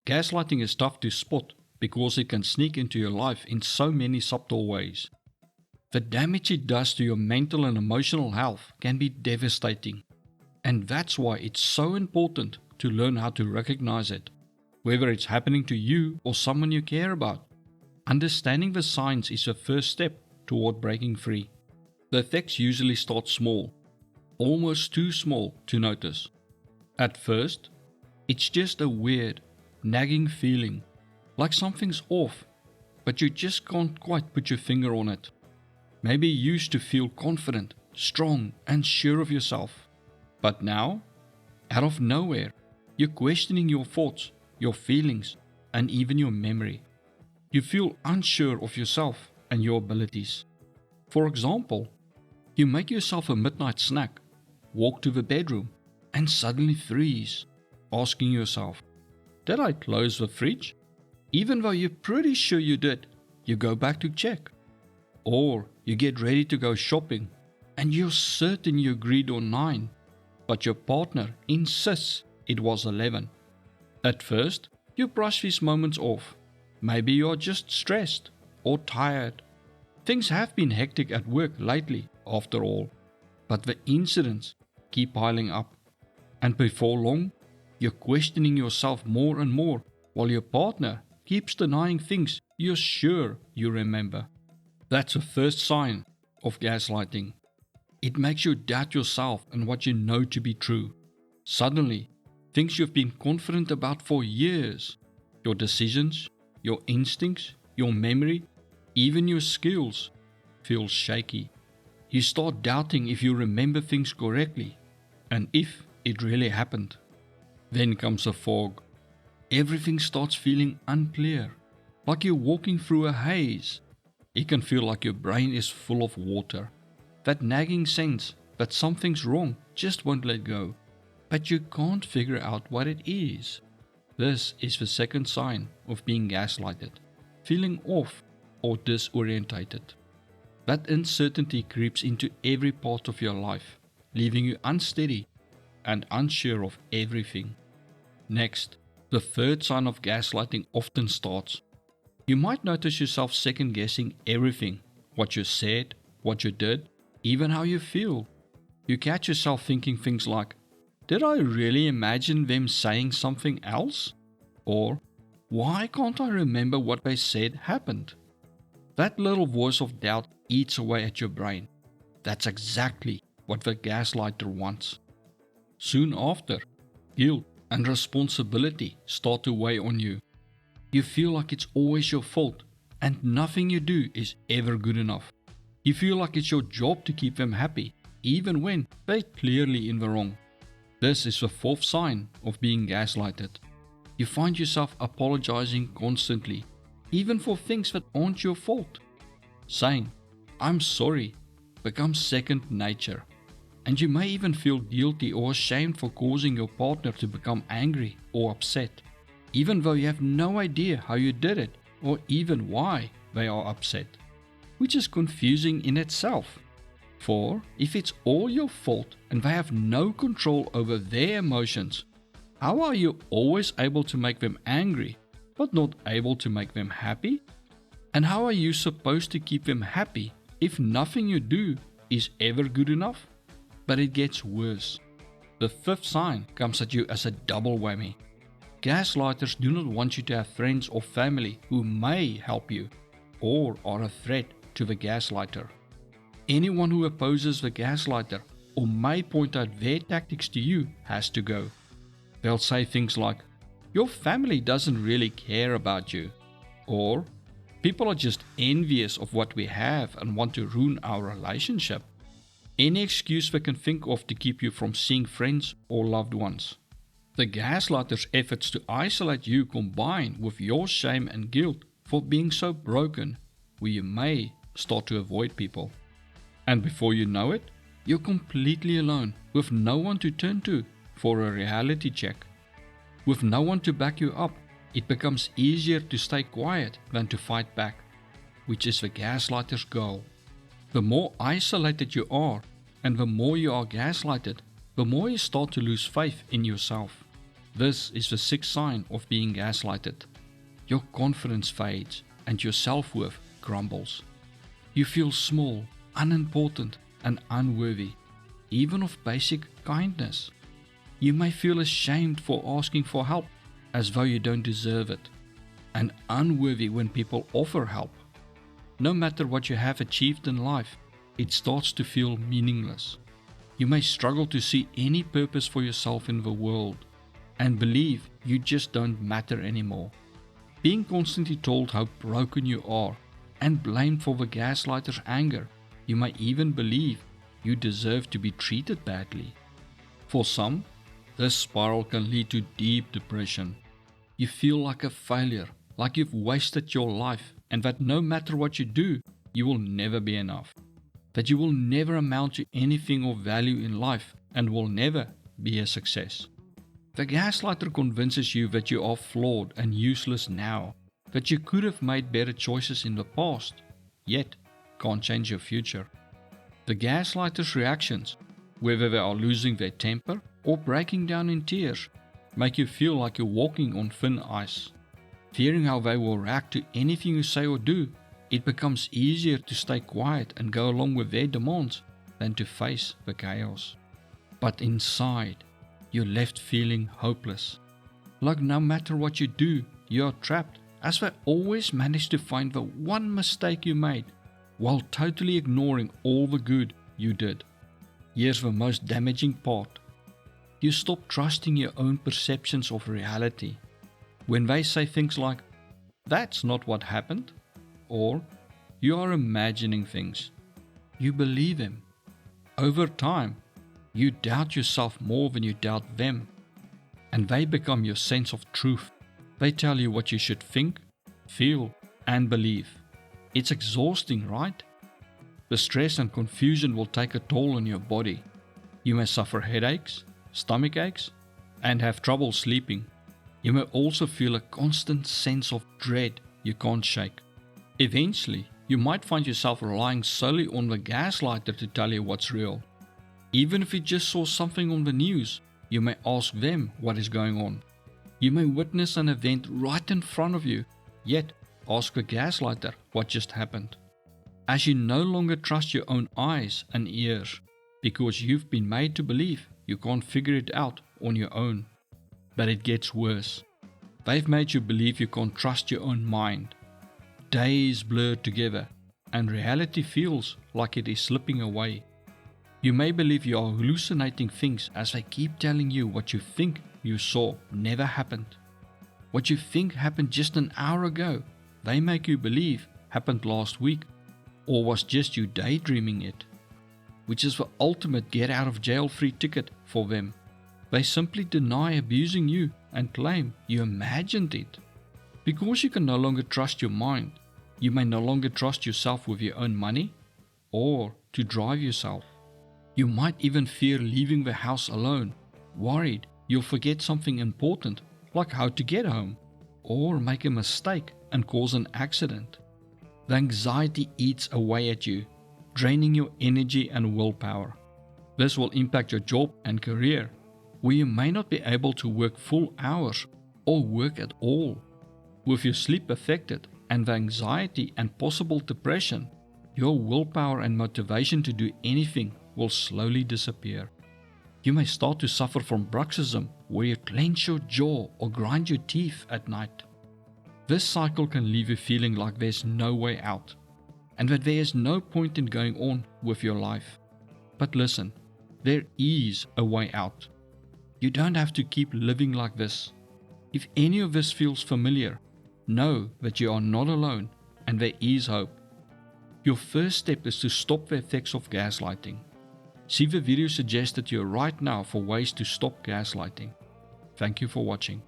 Gaslighting is tough to spot because it can sneak into your life in so many subtle ways. The damage it does to your mental and emotional health can be devastating, and that's why it's so important to learn how to recognize it, whether it's happening to you or someone you care about. Understanding the signs is the first step toward breaking free. The effects usually start small, almost too small to notice. At first, it's just a weird, nagging feeling, like something's off, but you just can't quite put your finger on it. Maybe you used to feel confident, strong, and sure of yourself. But now, out of nowhere, you're questioning your thoughts, your feelings, and even your memory. You feel unsure of yourself and your abilities. For example, you make yourself a midnight snack, walk to the bedroom, and suddenly freeze, asking yourself, "Did I close the fridge?" Even though you're pretty sure you did, you go back to check. Or you get ready to go shopping, and you're certain you agreed on 9, but your partner insists it was 11. At first, you brush these moments off. Maybe you're just stressed or tired. Things have been hectic at work lately, after all, but the incidents keep piling up. And before long, you're questioning yourself more and more, while your partner keeps denying things you're sure you remember. That's a first sign of gaslighting. It makes you doubt yourself and what you know to be true. Suddenly, things you've been confident about for years, your decisions, your instincts, your memory, even your skills, feel shaky. You start doubting if you remember things correctly and if it really happened. Then comes a fog. Everything starts feeling unclear, like you're walking through a haze. It can feel like your brain is full of water. That nagging sense that something's wrong just won't let go, but you can't figure out what it is. This is the second sign of being gaslighted, feeling off or disorientated. That uncertainty creeps into every part of your life, leaving you unsteady and unsure of everything. Next, the third sign of gaslighting often starts. You might notice yourself second guessing everything, what you said, what you did, even how you feel. You catch yourself thinking things like, "Did I really imagine them saying something else?" Or, "Why can't I remember what they said happened?" That little voice of doubt eats away at your brain. That's exactly what the gaslighter wants. Soon after, guilt and responsibility start to weigh on you. You feel like it's always your fault and nothing you do is ever good enough. You feel like it's your job to keep them happy, even when they're clearly in the wrong. This is the fourth sign of being gaslighted. You find yourself apologizing constantly, even for things that aren't your fault. Saying, "I'm sorry," becomes second nature. And you may even feel guilty or ashamed for causing your partner to become angry or upset, even though you have no idea how you did it or even why they are upset, which is confusing in itself. For if it's all your fault and they have no control over their emotions, how are you always able to make them angry but not able to make them happy? And how are you supposed to keep them happy if nothing you do is ever good enough? But it gets worse. The fifth sign comes at you as a double whammy. Gaslighters do not want you to have friends or family who may help you or are a threat to the gaslighter. Anyone who opposes the gaslighter or may point out their tactics to you has to go. They'll say things like, "Your family doesn't really care about you," or "People are just envious of what we have and want to ruin our relationship." Any excuse they can think of to keep you from seeing friends or loved ones. The gaslighter's efforts to isolate you combine with your shame and guilt for being so broken, where you may start to avoid people. And before you know it, you're completely alone with no one to turn to for a reality check. With no one to back you up, it becomes easier to stay quiet than to fight back, which is the gaslighter's goal. The more isolated you are, and the more you are gaslighted, the more you start to lose faith in yourself. This is the sixth sign of being gaslighted. Your confidence fades and your self-worth crumbles. You feel small, unimportant, and unworthy, even of basic kindness. You may feel ashamed for asking for help, as though you don't deserve it, and unworthy when people offer help. No matter what you have achieved in life, it starts to feel meaningless. You may struggle to see any purpose for yourself in the world, and believe you just don't matter anymore. Being constantly told how broken you are, and blamed for the gaslighter's anger, you may even believe you deserve to be treated badly. For some, this spiral can lead to deep depression. You feel like a failure, like you've wasted your life, and that no matter what you do, you will never be enough. That you will never amount to anything of value in life and will never be a success. The gaslighter convinces you that you are flawed and useless now, that you could have made better choices in the past, yet can't change your future. The gaslighter's reactions, whether they are losing their temper or breaking down in tears, make you feel like you're walking on thin ice. Fearing how they will react to anything you say or do, it becomes easier to stay quiet and go along with their demands than to face the chaos. But inside, you're left feeling hopeless. Like no matter what you do, you are trapped, as they always manage to find the one mistake you made, while totally ignoring all the good you did. Here's the most damaging part. You stop trusting your own perceptions of reality. When they say things like, "That's not what happened," or "You are imagining things," you believe them. Over time, you doubt yourself more than you doubt them, and they become your sense of truth. They tell you what you should think, feel, and believe. It's exhausting, right? The stress and confusion will take a toll on your body. You may suffer headaches, stomach aches, and have trouble sleeping. You may also feel a constant sense of dread you can't shake. Eventually, you might find yourself relying solely on the gaslighter to tell you what's real. Even if you just saw something on the news, you may ask them what is going on. You may witness an event right in front of you, yet ask the gaslighter what just happened. As you no longer trust your own eyes and ears, because you've been made to believe you can't figure it out on your own. But it gets worse. They've made you believe you can't trust your own mind. Days blur together, and reality feels like it is slipping away. You may believe you are hallucinating things as they keep telling you what you think you saw never happened. What you think happened just an hour ago, they make you believe happened last week, or was just you daydreaming it, which is the ultimate get out of jail free ticket for them. They simply deny abusing you and claim you imagined it. Because you can no longer trust your mind, you may no longer trust yourself with your own money or to drive yourself. You might even fear leaving the house alone, worried you'll forget something important like how to get home, or make a mistake and cause an accident. The anxiety eats away at you, draining your energy and willpower. This will impact your job and career, where you may not be able to work full hours or work at all. With your sleep affected and the anxiety and possible depression, your willpower and motivation to do anything will slowly disappear. You may start to suffer from bruxism, where you clench your jaw or grind your teeth at night. This cycle can leave you feeling like there's no way out, and that there is no point in going on with your life. But listen, there is a way out. You don't have to keep living like this. If any of this feels familiar, know that you are not alone and there is hope. Your first step is to stop the effects of gaslighting. See the video suggested here right now for ways to stop gaslighting. Thank you for watching.